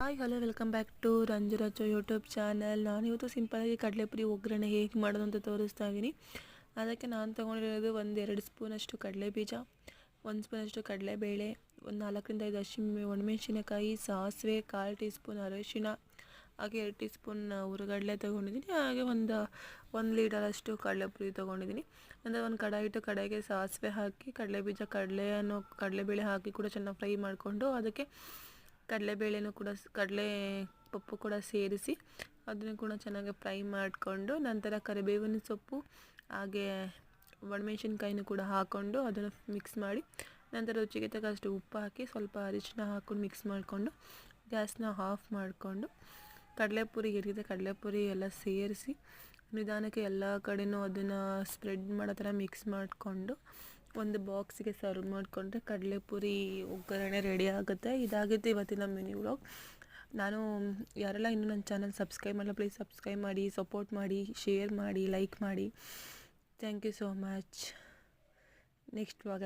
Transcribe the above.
Hi hello welcome back to Ranjuraju YouTube channel. ನಾನಿವತ್ತು ಸಿಂಪಲಾಗಿ ಕಡಲೆಪುರಿ ಒಗ್ಗರಣೆ ಹೇಗೆ ಮಾಡೋದು ಅಂತ ತೋರಿಸ್ತಾ ಇದ್ದೀನಿ. ಅದಕ್ಕೆ ನಾನು ತೊಗೊಂಡಿರೋದು 1-2 ಸ್ಪೂನಷ್ಟು ಕಡಲೆಬೀಜ, 1 ಸ್ಪೂನಷ್ಟು ಕಡಲೆಬೇಳೆ, ಒಂದು 4-5 ಒಣಮೆಣಸಿನಕಾಯಿ, ಸಾಸಿವೆ, 1/4 ಟೀ ಸ್ಪೂನ್ ಅರಿಶಿಣ, ಹಾಗೆ 2 ಟೀ ಸ್ಪೂನ್ ಹುರಿಗಡಲೆ ತೊಗೊಂಡಿದ್ದೀನಿ. ಹಾಗೆ ಒಂದು 1 ಲೀಟರಷ್ಟು ಕಡಲೆಪುರಿ ತೊಗೊಂಡಿದ್ದೀನಿ. ಅಂದರೆ ಒಂದು ಕಡಾಯಿ ಇಟ್ಟು ಕಡಾಯಿಗೆ ಸಾಸಿವೆ ಹಾಕಿ ಕಡಲೆಬೀಜ ಕಡಲೆಬೇಳೆ ಹಾಕಿ ಕೂಡ ಚೆನ್ನಾಗಿ ಫ್ರೈ ಮಾಡಿಕೊಂಡು ಅದಕ್ಕೆ ಕಡಲೆಬೇಳೆನೂ ಕೂಡ ಕಡಲೆ ಪಪ್ಪು ಕೂಡ ಸೇರಿಸಿ ಅದನ್ನು ಕೂಡ ಚೆನ್ನಾಗಿ ಫ್ರೈ ಮಾಡಿಕೊಂಡು ನಂತರ ಕರಿಬೇವಿನ ಸೊಪ್ಪು ಹಾಗೆ ಒಣಮೆಣಸಿನ್ಕಾಯಿನೂ ಕೂಡ ಹಾಕ್ಕೊಂಡು ಅದನ್ನು ಮಿಕ್ಸ್ ಮಾಡಿ ನಂತರ ರುಚಿಗೆ ತಕ್ಕಷ್ಟು ಉಪ್ಪು ಹಾಕಿ ಸ್ವಲ್ಪ ಅರಿಶಿನ ಹಾಕ್ಕೊಂಡು ಮಿಕ್ಸ್ ಮಾಡಿಕೊಂಡು ಗ್ಯಾಸ್ನ ಆಫ್ ಮಾಡಿಕೊಂಡು ಕಡಲೆಪುರಿ ಇರಿದ ಕಡಲೆಪುರಿ ಎಲ್ಲ ಸೇರಿಸಿ ನಿಧಾನಕ್ಕೆ ಎಲ್ಲ ಕಡೆಯೂ ಅದನ್ನು ಸ್ಪ್ರೆಡ್ ಮಾಡೋ ಥರ ಮಿಕ್ಸ್ ಮಾಡಿಕೊಂಡು ಒಂದು ಬಾಕ್ಸಿಗೆ ಸರ್ವ್ ಮಾಡಿಕೊಂಡ್ರೆ ಕಡಲೆಪುರಿ ಒಗ್ಗರಣೆ ರೆಡಿ ಆಗುತ್ತೆ. ಇದಾಗುತ್ತೆ ಇವತ್ತಿನ ಮಿನಿ ವ್ಲಾಗ್. ನಾನು ಯಾರೆಲ್ಲ ಇನ್ನೂ ನನ್ನ ಚಾನಲ್ ಸಬ್ಸ್ಕ್ರೈಬ್ ಮಾಡಲ್ಲ ಪ್ಲೀಸ್ ಸಬ್ಸ್ಕ್ರೈಬ್ ಮಾಡಿ, ಸಪೋರ್ಟ್ ಮಾಡಿ, ಶೇರ್ ಮಾಡಿ, ಲೈಕ್ ಮಾಡಿ. Thank you so much. Next vlog